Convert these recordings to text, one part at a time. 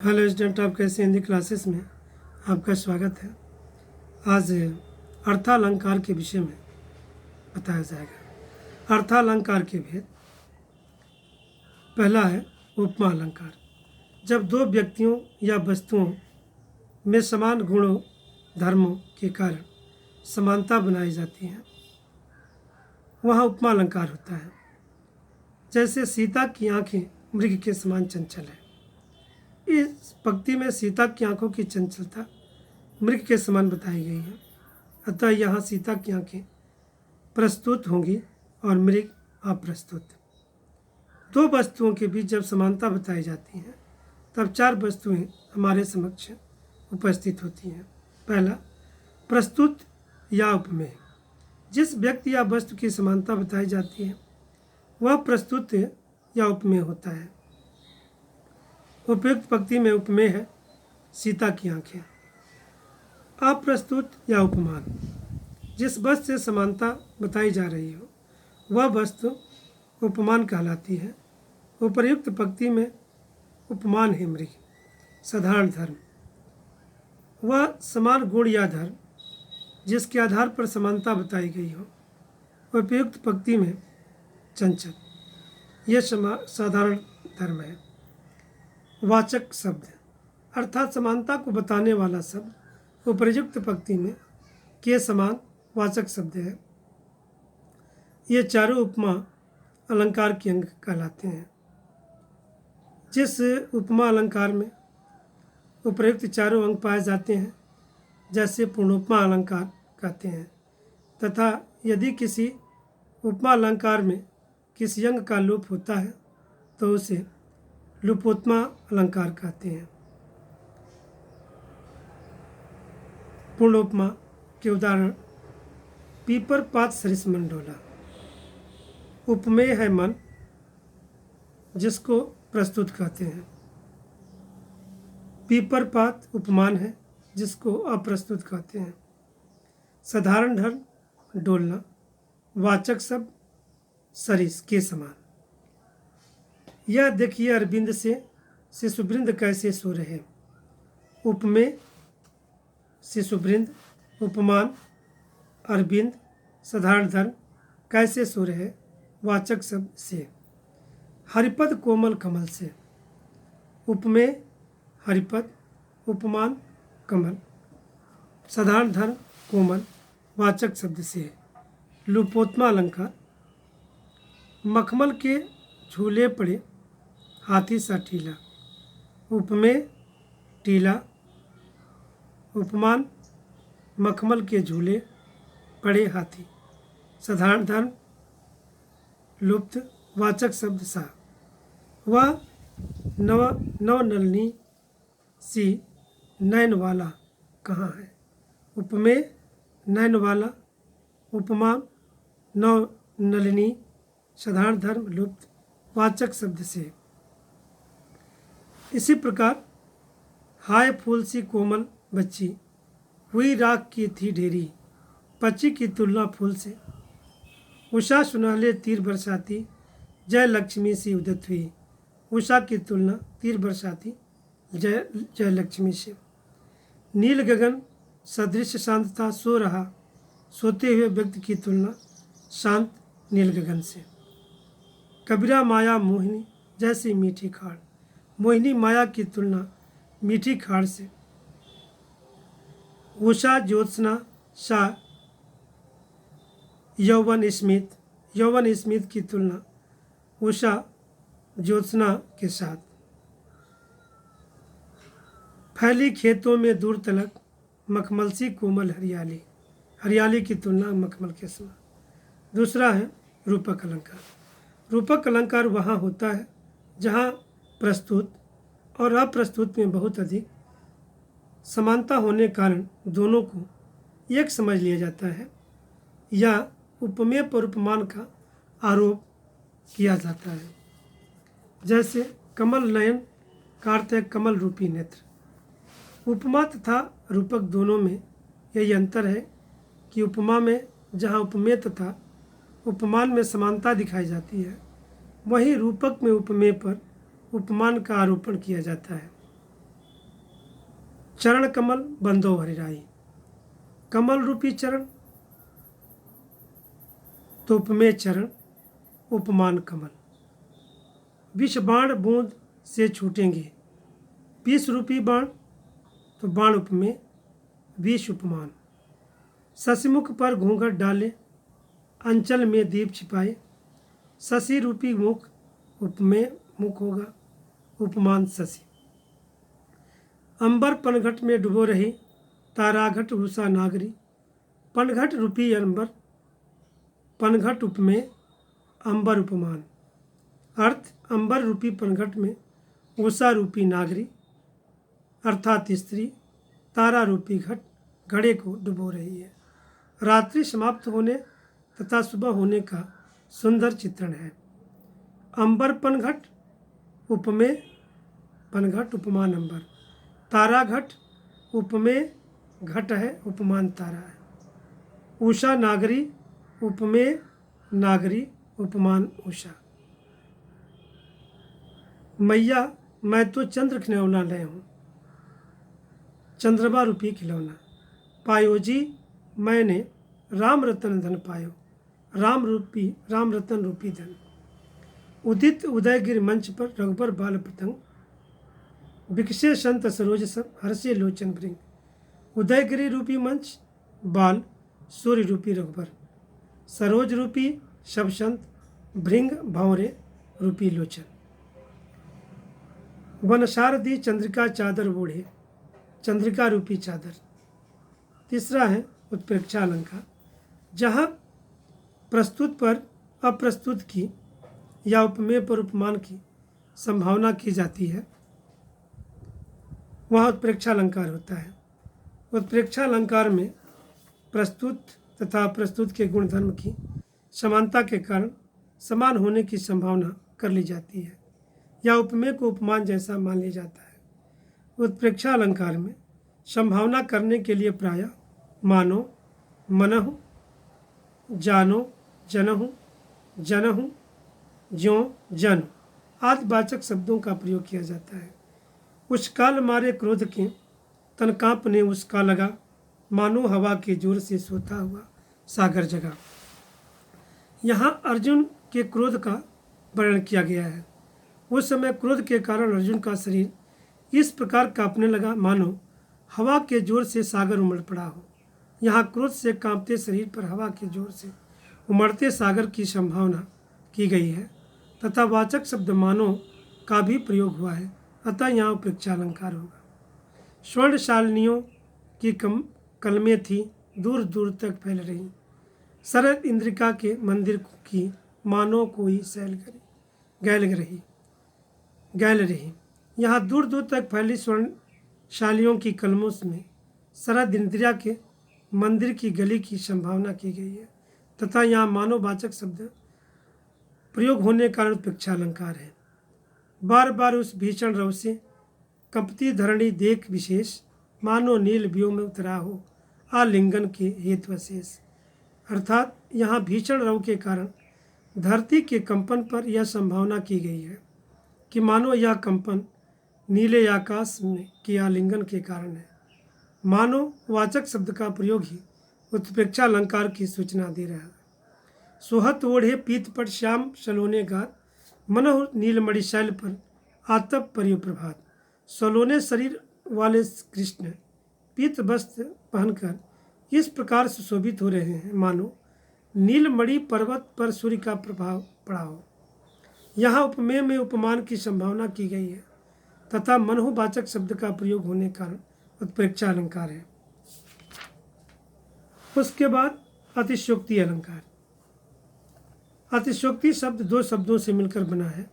Hello student, आपका इस Hindi classes में आपका स्वागत है। आज अर्थालंकार के विषय में बताया जाएगा। अर्थालंकार के भेद। पहला है उपमा अलंकार। जब दो व्यक्तियों या वस्तुओं में समान गुणों धर्मों के कारण समानता बनाई जाती है, वह उपमा अलंकार होता है। जैसे सीता की आंखें मृग के समान चंचल है। इस पंक्ति में सीता की आंखों की चंचलता मृग के समान बताई गई है, अतः यहाँ सीता की आंखें प्रस्तुत होंगी और मृग अप्रस्तुत। दो वस्तुओं के बीच जब समानता बताई जाती है तब चार वस्तुएं हमारे समक्ष उपस्थित होती हैं। पहला, प्रस्तुत या उपमेय। जिस व्यक्ति या वस्तु की समानता बताई जाती है वह प्रस्तुत या उपमेय होता है। उपयुक्त पंक्ति में उपमेय है सीता की आंखें। अप्रस्तुत या उपमान। जिस वस्तु से समानता बताई जा रही हो वह वस्तु उपमान कहलाती है। उपर्युक्त पंक्ति में उपमान है मृग। साधारण धर्म। वह समान गुण या धर्म जिसके आधार पर समानता बताई गई हो। उपयुक्त पंक्ति में चंचल। यह साधारण धर्म है। वाचक शब्द अर्थात समानता को बताने वाला शब्द उपर्युक्त पंक्ति में के समान वाचक शब्द है। ये चारों उपमा अलंकार के अंग कहलाते हैं। जिस उपमा अलंकार में उपर्युक्त चारों अंग पाए जाते हैं जैसे पूर्णोपमा अलंकार कहते हैं, तथा यदि किसी उपमा अलंकार में किसी अंग का लोप होता है तो उसे लुपोत्मा अलंकार कहते हैं। पूर्णोपमा के उदाहरण पीपर पात सरिस मन डोला। उपमेय है मन जिसको प्रस्तुत कहते हैं। पीपर पात उपमान है जिसको अप्रस्तुत कहते हैं। साधारण धर्म डोलना। वाचक शब्द सरिस के समान। यह देखिए अरविंद से शिशुवृंद कैसे सो रहे। उपमेय शिशुवृंद। उपमान अरविंद। साधारण धर्म कैसे सो रहे वाचक शब्द से। हरिपद कोमल कमल से। उपमेय हरिपद। उपमान कमल। साधारण धर्म कोमल वाचक शब्द से। लुपोत्मा अलंकार। मखमल के झूले पड़े हाथी सा टीला। उपमेय टीला। उपमान मखमल के झूले पड़े हाथी। साधारण धर्म लुप्त वाचक शब्द सा। वह नवनलिनी सी नैन वाला कहाँ है। उपमेय नैन वाला। उपमान नवनलिनी। साधारण धर्म लुप्त वाचक शब्द से। इसी प्रकार हाय फूल सी कोमल बच्ची हुई राख की थी ढेरी। पक्षी की तुलना फूल से। उषा सुनहले तीर बरसाती जय लक्ष्मी सी उदित हुई। उषा की तुलना तीर बरसाती जय लक्ष्मी से। नील गगन सदृश शांत था सो रहा। सोते हुए व्यक्ति की तुलना शांत नील गगन से। कबीरा माया मोहिनी जैसी मीठी खाड़। मोहिनी माया की तुलना मीठी खाड़ से। उषा ज्योत्सना सा यौवन स्मित। यौवन स्मित की तुलना उषा ज्योत्सना के साथ। फैली खेतों में दूर तलक मखमल सी कोमल हरियाली। हरियाली की तुलना मखमल के समान। दूसरा है रूपक अलंकार। रूपक अलंकार वहाँ होता है जहाँ प्रस्तुत और अप्रस्तुत में बहुत अधिक समानता होने कारण दोनों को एक समझ लिया जाता है या उपमेय पर उपमान का आरोप किया जाता है। जैसे कमल नयन का अर्थ है कमल रूपी नेत्र। उपमा तथा रूपक दोनों में यही अंतर है कि उपमा में जहाँ उपमेय तथा उपमान में समानता दिखाई जाती है वहीं रूपक में उपमेय पर उपमान का आरोपण किया जाता है। चरण कमल बंदो हरिराई, कमल रूपी चरण तो उपमेय चरण उपमान कमल। विष बाण बूंद से छूटेंगे, विष रूपी बाण तो बाण उपमेय विष उपमान। शशिमुख पर घूंघट डाले, अंचल में दीप छिपाए, शशि रूपी मुख उपमेय मुख होगा, उपमान शशि। अंबर पनघट में डुबो रही, ताराघट उषा नागरी, पनघट रूपी अंबर, पनघट उपमेय अंबर उपमान। अर्थ अंबर रूपी पनघट में उषा रूपी नागरी अर्थात स्त्री तारा रूपी घट घड़े को डुबो रही है। रात्रि समाप्त होने तथा सुबह होने का सुंदर चित्रण है। अंबर पनघट उपमेय पनघट उपमान अंबर, तारा घट उपमेय घट है उपमान तारा है। उषा नागरी उपमेय नागरी उपमान उषा। मैया मैं तो चंद्र खिलौना ले हूँ, चंद्रमा रूपी खिलौना। पायो जी मैंने राम रतन धन पायो, राम रतन रूपी धन। उदित उदयगिरि मंच पर रघुबर बाल पतंग, विकसे संत सरोज सब हर्षे लोचन भृंग। उदयगिरि रूपी मंच बाल सूर्य रूपी रघुबर, सरोज रूपी सब संत, भृंग भंवरे रूपी लोचन। वनशारदी चंद्रिका चादर ओढ़े, चंद्रिका रूपी चादर। तीसरा है उत्प्रेक्षा अलंकार, जहाँ प्रस्तुत पर अप्रस्तुत की या उपमेय पर उपमान की संभावना की जाती है, वहाँ उत्प्रेक्षा अलंकार होता है। उत्प्रेक्षा अलंकार में प्रस्तुत तथा अप्रस्तुत के गुणधर्म की समानता के कारण समान होने की संभावना कर ली जाती है या उपमेय को उपमान जैसा मान लिया जाता है। उत्प्रेक्षा अलंकार में संभावना करने के लिए प्रायः मानो, मनहु, जानो, जनहु, जनहु, ज्यों, जन आदि वाचक शब्दों का प्रयोग किया जाता है। उस काल मारे क्रोध के तन कांपने उसका लगा, मानो हवा के जोर से सोता हुआ सागर जगा। यहाँ अर्जुन के क्रोध का वर्णन किया गया है। उस समय क्रोध के कारण अर्जुन का शरीर इस प्रकार कांपने लगा मानो हवा के जोर से सागर उमड़ पड़ा हो। यहाँ क्रोध से कांपते शरीर पर हवा के जोर से उमड़ते सागर की संभावना की गई है तथा वाचक शब्द मानो का भी प्रयोग हुआ है, अतः यहाँ उत्प्रेक्षा अलंकार होगा। स्वर्ण शालिनियों की कलमें थी दूर दूर तक फैल रही, शरद इंद्रिका के मंदिर की मानो कोई गैल रही। यहाँ दूर दूर तक फैली स्वर्ण शालियों की कलमों में शरद इंद्रिया के मंदिर की गली की संभावना की गई है तथा यहाँ मानववाचक शब्द प्रयोग होने कारण उत्प्रेक्षा अलंकार है। बार बार उस भीषण रव से कंपती धरणी देख विशेष, मानो नील व्योम में उतरा हो आलिंगन के हेतु अशेष। अर्थात यहाँ भीषण रव के कारण धरती के कंपन पर यह संभावना की गई है कि मानो यह कंपन नीले आकाश में के आलिंगन के कारण है। मानो वाचक शब्द का प्रयोग ही उत्प्रेक्षा अलंकार की सूचना दे रहा है। सोहत ओढ़े पीत पट श्याम सलोने गात, मनोह नीलमणि शैल पर आतप परियो प्रभात। सलोने शरीर वाले कृष्ण पीत वस्त्र पहनकर इस प्रकार सुशोभित हो रहे हैं मानो नीलमणि पर्वत पर सूर्य का प्रभाव पड़ा हो। यहाँ उपमेय में उपमान की संभावना की गई है तथा मनोवाचक शब्द का प्रयोग होने के कारण उत्प्रेक्षा अलंकार है। उसके बाद अतिशयोक्ति अलंकार। अतिशयोक्ति शब्द दो शब्दों से मिलकर बना है,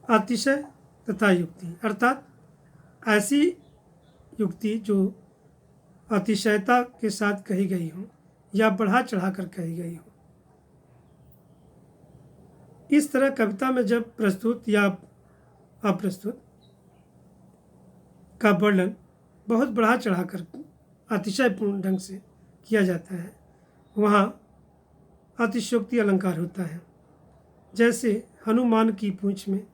अतिशय तथा युक्ति। अर्थात ऐसी युक्ति जो अतिशयता के साथ कही गई हो या बढ़ा चढ़ाकर कही गई हो। इस तरह कविता में जब प्रस्तुत या अप्रस्तुत का वर्णन बहुत बढ़ा चढ़ाकर अतिशयपूर्ण ढंग से किया जाता है, वहाँ अतिशयोक्ति अलंकार होता है। जैसे हनुमान की पूंछ में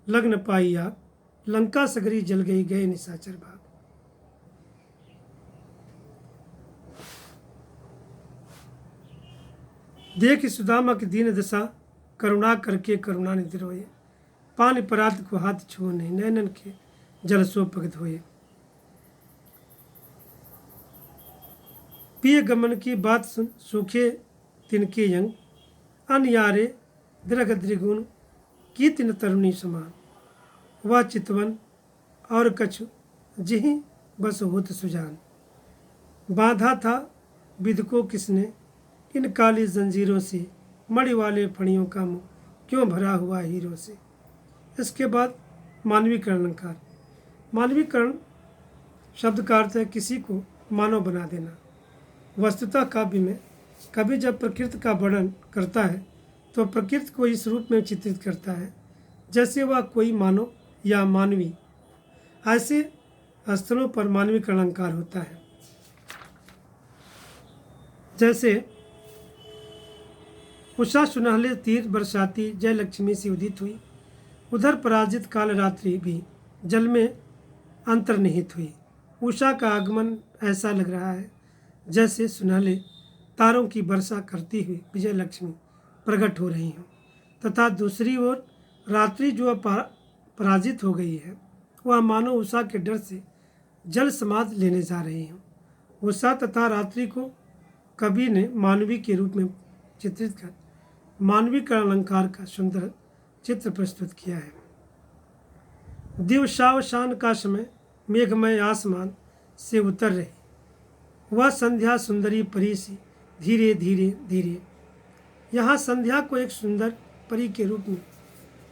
लग्न पाई आग, लंका सगरी जल गई गए निशाचर भाग। देख सुदामा की दीन दशा, करुणा करके करुणा निधि रोए। पान परात को हाथ छुओ नहीं, नैनन के जल सो भगत होए। पिय गमन की बात सुन, सूखे तिनके यंग। अनयारे दृघ द्रिगुण, की तिन तरुणी समान। वह चितवन और कछु, जिहि बस होत सुजान। बांधा था विध को किसने, इन काली जंजीरों से। मणि वाले फणियों का मुंह, क्यों भरा हुआ हीरों से। इसके बाद मानवीकरण अलंकार। मानवीकरण शब्द का अर्थ है किसी को मानव बना देना। वस्तुतः काव्य में कवि जब प्रकृति का वर्णन करता है तो प्रकृति को इस रूप में चित्रित करता है जैसे वह कोई मानव या मानवी। ऐसे स्थलों पर मानवीकरण अलंकार होता है। जैसे उषा सुनहले तीर बरसाती, जय लक्ष्मी से उदित हुई। उधर पराजित काल रात्रि भी जल में अंतर्निहित हुई। उषा का आगमन ऐसा लग रहा है जैसे सुनहले तारों की वर्षा करती हुई विजय लक्ष्मी प्रकट हो रही हों, तथा दूसरी ओर रात्रि जो पराजित हो गई है वह मानो उषा के डर से जल समाध लेने जा रही हो। उषा तथा रात्रि को कवि ने मानवी के रूप में चित्रित कर मानवीकरण अलंकार का सुंदर चित्र प्रस्तुत किया है। दिवसावसान का समय मेघमय आसमान से उतर रही, वह संध्या सुंदरी परी सी धीरे धीरे धीरे। यहाँ संध्या को एक सुंदर परी के रूप में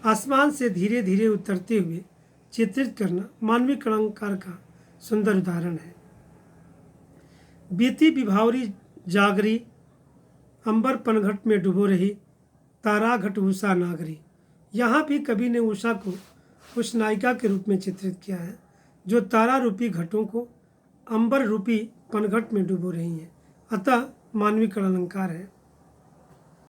आसमान से धीरे धीरे उतरते हुए चित्रित करना मानवीकरण अलंकार का सुंदर उदाहरण है। बीती विभावरी जागरी, अंबर पनघट में डूबो रही। तारा घट उषा नागरी। यहाँ भी कवि ने उषा को उस नायिका के रूप में चित्रित किया है जो तारा रूपी घटों को अंबर रूपी पनघट में डूबो रही हैं। अतः मानवीकरण अलंकार है।